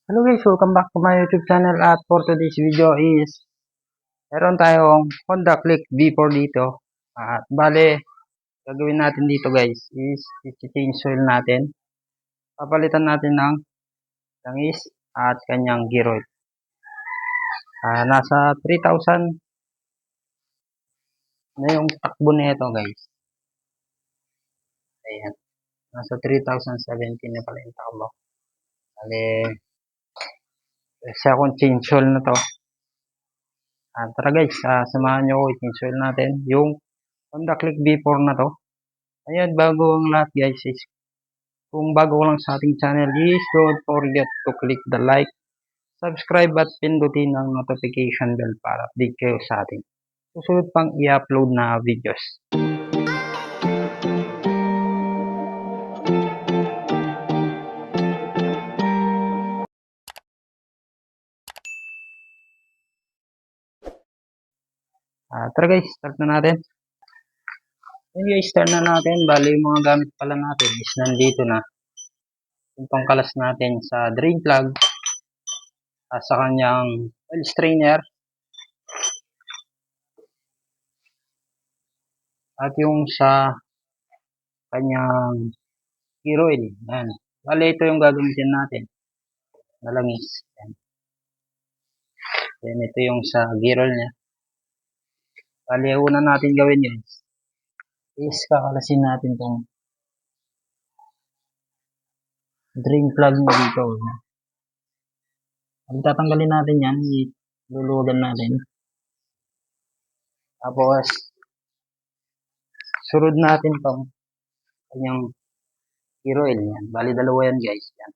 Hello guys, welcome back to my YouTube channel at for today's video is meron tayong Honda Click V4 dito at bale gagawin natin dito guys is i-change oil natin, papalitan natin ng langis at kanyang gear oil. Nasa 3,000 na yung takbo nito guys. Ayan, nasa 3,017 na pala yung takbo. Bale kasi akong change oil na to. Tara guys, samahan nyo ko i-change oil natin yung Honda Click V4 na to. Ayan, bago ang lahat guys is kung bago ko lang sa ating channel is don't forget to click the like, subscribe at pindutin ang notification bell para update kayo sa ating susunod pang i-upload na videos. Tara guys, start na natin. Ayan guys, start na natin. Bali yung mga gamit pala natin is nandito na. Yung pangkalas natin sa drain plug, sa kanyang oil strainer, at yung sa kanyang gear oil. Ayan. Bali ito yung gagamitin natin na langis. Ayan. Then ito yung sa gear oil niya. Bali una natin gawin guys is kakalasin natin tong drain plug niya dito. Ang tatanggalin natin yan, iluluwagan natin. Tapos surod natin tong kanyang gear oil yan. Bali dalawa yan guys. Yan.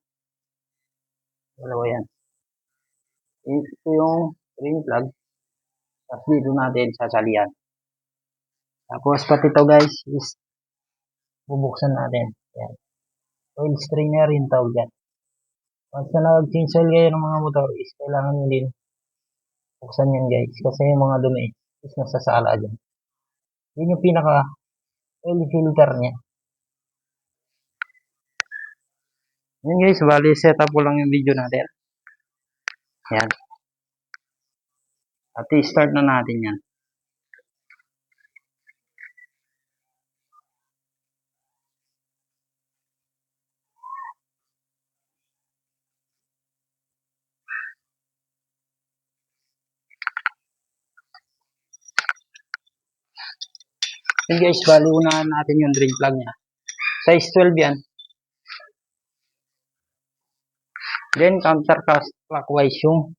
Dalawa yan. Ito yung drain plug. Tapos dito natin sasalian. Tapos pati ito guys is bubuksan natin. Yan. Oil strainer yung tawag yan. Once na nag-change oil kayo ng mga motor is kailangan nyo din buksan yan guys. Kasi yung mga dumi is nasasala dyan. Yun yung pinaka oil filter niya. Yan guys, bali set up ko lang yung video natin. Yan. At i-start na natin yan. Yan guys, bali unahan natin yung drain plug niya. Size 12 yan. Then counterclockwise yung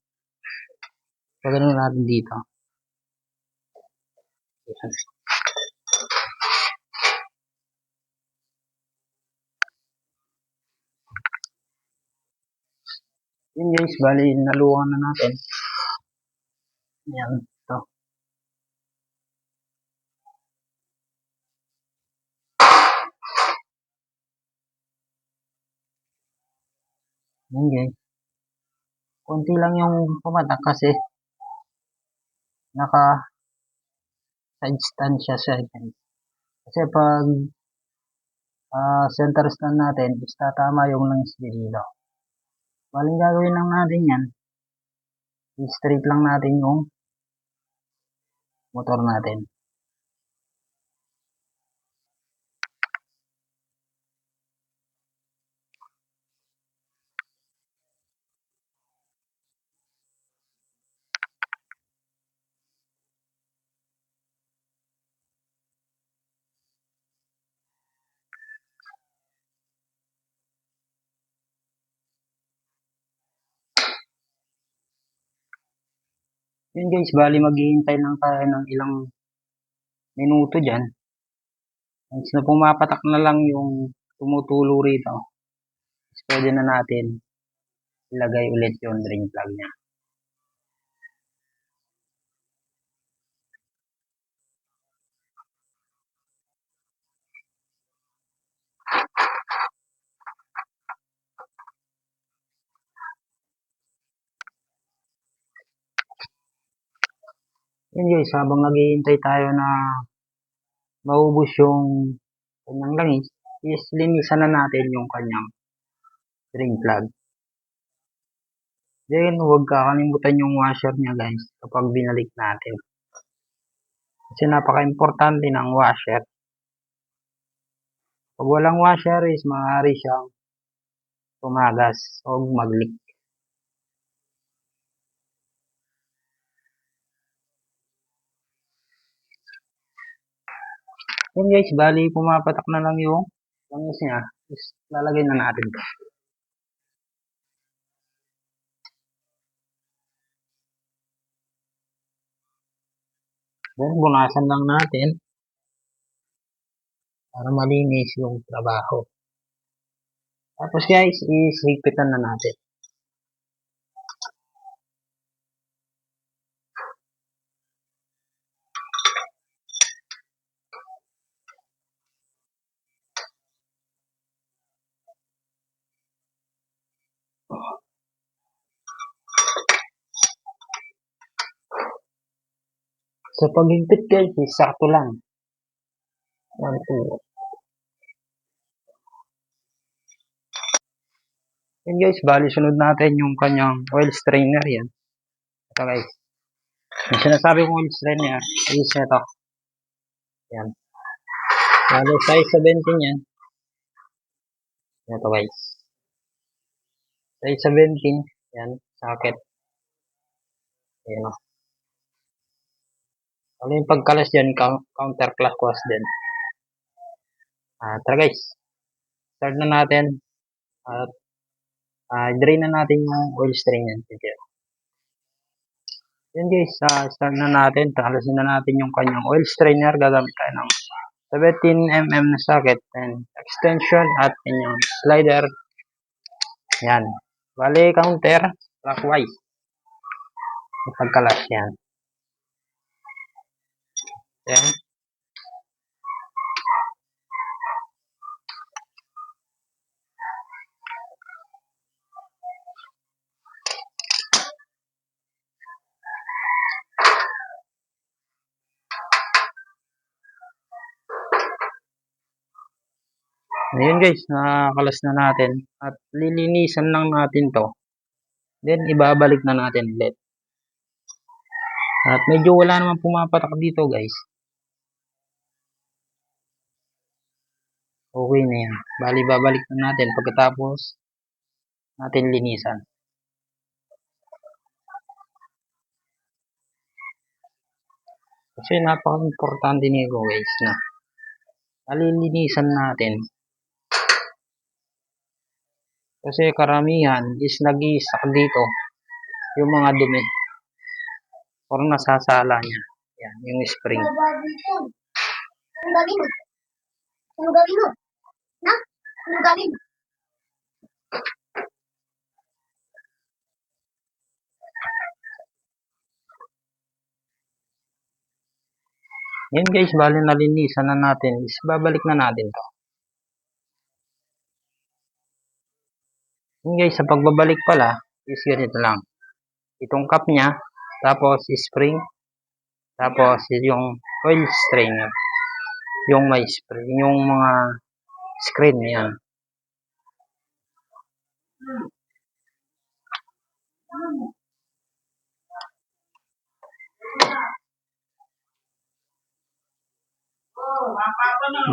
pagano natin dito. Yan. Yan guys, bali naluwan na natin. Yan, ito. Yan guys. Konti lang yung pumatak kasi naka side stand siya guys. Kasi pag center stand natin is tatama yung langis dito. Baling gagawin lang natin yan. I-straight lang natin yung motor natin. Yun guys, bali maghihintay lang tayo ng ilang minuto dyan. Once na pumapatak na lang yung tumutulo rito, pwede na natin ilagay ulit yung drain plug niya. Yun guys, habang naghihintay tayo na maubos yung kanyang langis, is linisan na natin yung kanyang drain plug. Then, huwag kakalimutan yung washer niya guys kapag binalik natin. Kasi napaka-importante ng washer. Pag walang washer is maaari siyang tumagas o mag-leak. Yan guys, bali pumapatak na lang yung langis niya. Is lalagay na natin. Then, bunasan lang natin para malinis yung trabaho. Tapos guys, higpitan na natin. Sa paghigpit guys, sakto lang. 1, 2. Yan guys, bali sunod natin yung kanyang oil strainer yan. Ito guys. Yung sinasabi kong oil strainer is ito. Yan. Bali size 17 yan. Ito guys. Size 17. Yan. Socket. Ayan o. Ano yung pagkalas dyan, counterclockwise din. Tara guys. Start na natin. At drain na natin yung oil strainer. Yan guys, start na natin. Kalasin na natin yung kanyang oil strainer. Gagamit tayo ng 17mm na socket and extension at yung slider. Yan. Bali, counter clockwise. Pagkalas yan. Yan. Ayun guys, nakakalas na natin. At lilinisan lang natin to. Then, ibabalik na natin ulit. At medyo wala naman pumapatak dito guys. Okay na yan. Bali, babalik na natin pagkatapos natin linisan. Kasi napaka-importante nito guys na alilinisan natin. Kasi karamihan is nag-i-stuck dito yung mga dumi. Or nasasala niya. Yan, yung spring. Yan guys, bali nalinisan na natin. Is babalik na natin to. Yan guys, sa pagbabalik pala, is ganito lang. Itong cup niya, tapos spring, tapos yung oil strainer. Yung may spring, yung mga screen yan.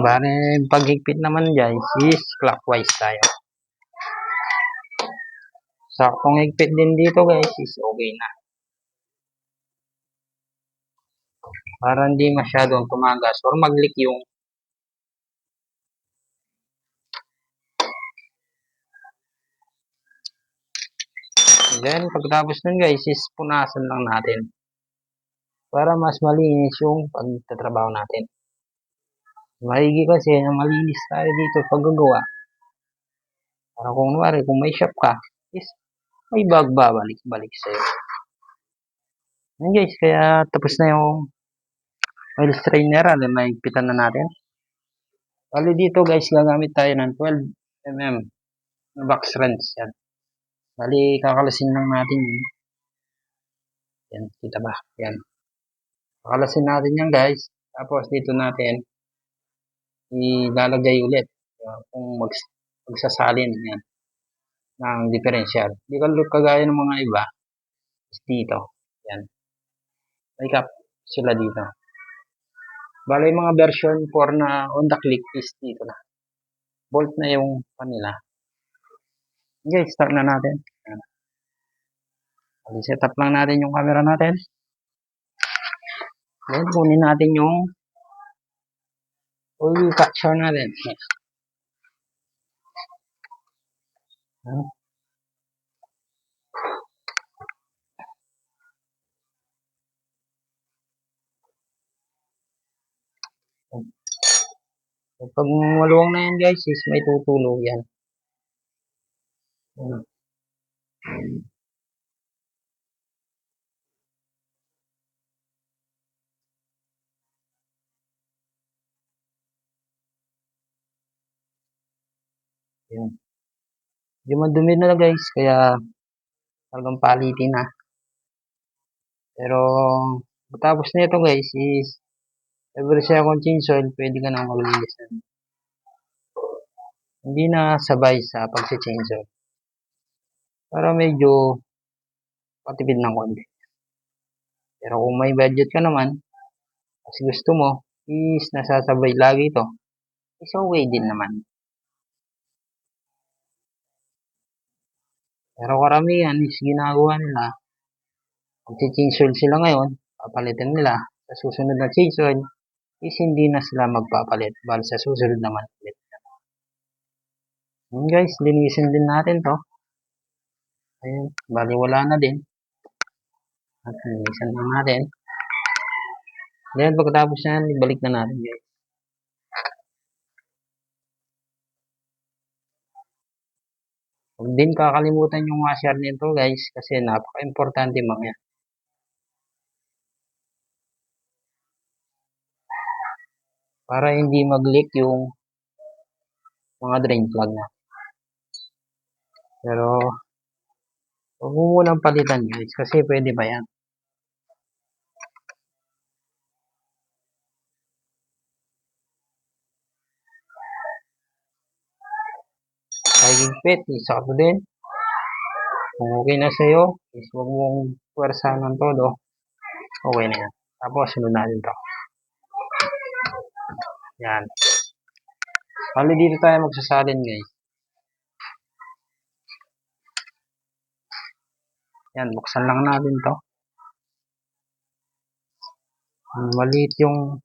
Bale, paghigpit naman guys, is clockwise tayo. Saktong higpit din dito guys, is okay na. Para hindi masyadong tumagas or mag-leak yung then pagkatapos nun guys is punasan lang natin para mas malinis yung pagtatrabaho natin. Maigi kasi na malinis tayo dito paggagawa. Para kung may shop ka is may babalik sa'yo. Yan guys, kaya tapos na yung oil strainer, naigpitan na natin. Bali dito guys, gagamit tayo ng 12mm na box wrench. Yan. Bali, kakalasin lang natin yun. Yan, kita ba? Yan. Kakalasin natin yan guys. Tapos dito natin ilalagay ulit. Kung magsasalin. Yan. ng differential. Hindi kagaya ng mga iba, is dito. Yan. May cap sila dito. Bale, yung mga version 4 na on the click is dito na. Bolt na yung kanila. Okay, start na natin. Set up lang natin yung camera natin. Then, kunin natin yung oil capture natin. Pag maluwang na yan guys, is may tutulog yan. Yan. Yung madumi na guys, kaya talagang palitin na. Pero, tapos na ito guys, is every second change oil, pwede ka nang maglinis. Hindi na sabay sa pag-change oil. Para medyo patipid ng konti. Pero kung may budget ka naman, kasi gusto mo, is nasasabay lagi ito, is okay din naman. Pero karamihan is ginagawa nila, mag-change oil sila ngayon, papalitan nila. Sa susunod na change oil, is hindi na sila magpapalit. Bali sa susunod naman ulit. Yun guys, linisin din natin to. Ayun, bali wala na din. At linisan lang natin. Then pagkatapos yan, ibalik na natin guys. Huwag din kakalimutan yung washer nito guys, kasi napaka-importante mamaya. Para hindi mag-leak yung mga drain plug na. Pero, huwag mo munang palitan guys, kasi pwede pa yan. Ay gigpit, isakto din. Kung okay na sa'yo, is huwag mong puwersa ng todo. Okay na yan. Tapos, sunod natin to. Yan. Bali dito tayo magsasalin guys. Yan, buksan lang natin to. Maliit yung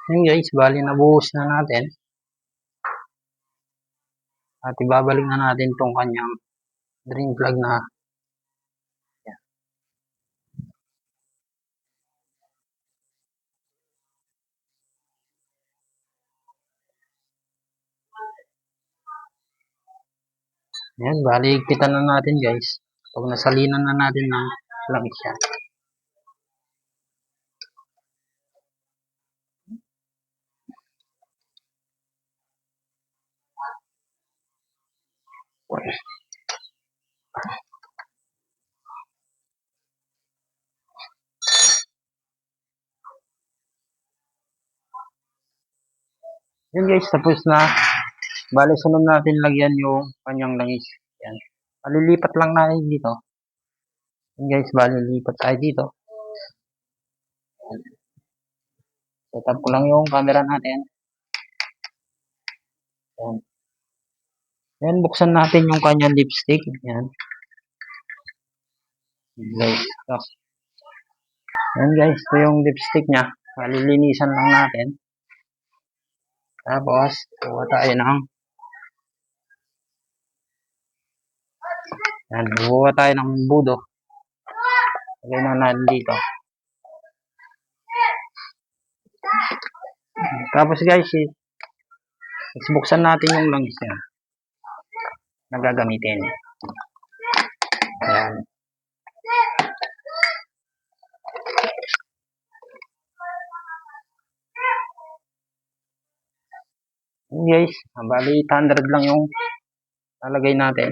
yun guys, bali nabuhos na natin. At ibabalik na natin tong kanyang drain plug na. Yan. Yan, bali higpitan na natin guys. Pag nasalinan na natin ng langis yan. Yan guys, tapos na. Bali sunod natin lagyan yung kanyang langis. Yan. Malilipat lang natin dito. Yan guys, bali lipat tayo dito. Set up ko lang yung camera natin. Yan. Yan, buksan natin yung kanyang lipstick. Yan. Guys, ito. Yan guys, ito yung lipstick niya. Malilinisan lang natin. Tapos, kuha tayo ng yan, kuha tayo ng budo. Lagay na natin dito. Tapos guys, buksan natin yung langis niya na gagamitin. Ayan. Ayan guys, bali 800 lang yung lalagay natin.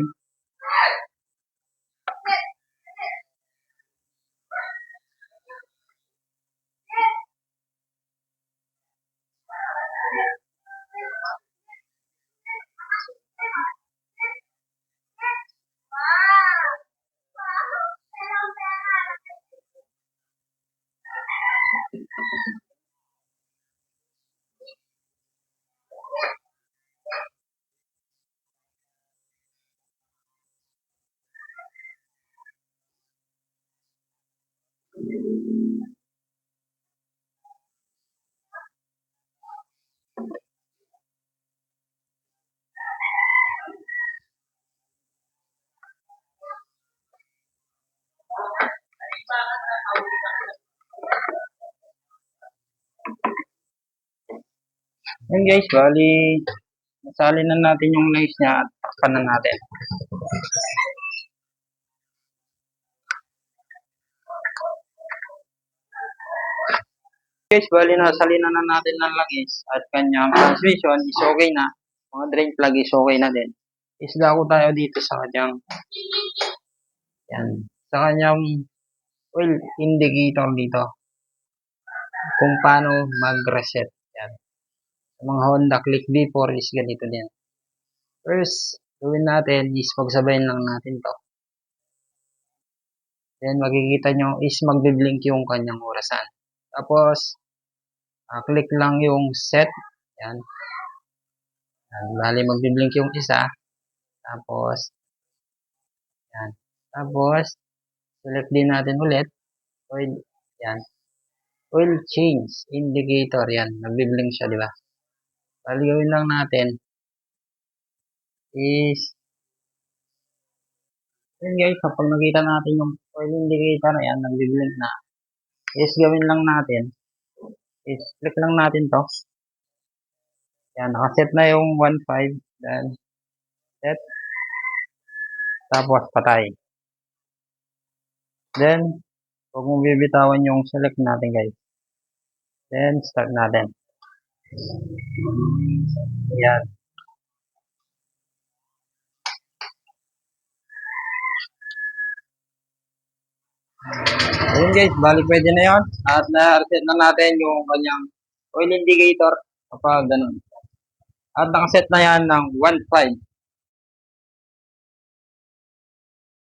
Ayan guys, bali nasali na natin yung langis niya at takpan na natin. Guys, bali nasali na natin ng langis at kanyang transmission is okay na. Mga drain plug is okay na din. Isdako tayo dito sa kanyang yan, sa kanyang oil indicator dito. Kung paano mag-reset. Yan. Sa mga Honda Click B4 is ganito din. First, gawin natin is pagsabayin lang natin to. Then makikita nyo is magbiblink yung kanyang orasan. Tapos, click lang yung set. Yan. Yan. Bali magbiblink yung isa. Tapos, yan. Tapos, select din natin ulit. Oil, yan. Oil change indicator. Yan. Nagbiblink siya, di ba? Bali gawin lang natin is, yun guys, kapag nakita natin yung oil indicator na yan, nagbiblink na, is gawin lang natin, is click lang natin to. Yan, nakaset na yung 1.5, then, set, tapos patay. Then, huwag mong bibitawan yung select natin guys. Then, start natin. Yan. Ayun guys, bali pwede na yun. At na-reset na natin yung kanyang oil indicator kapag ganun. At nakaset na yan ng 1.5.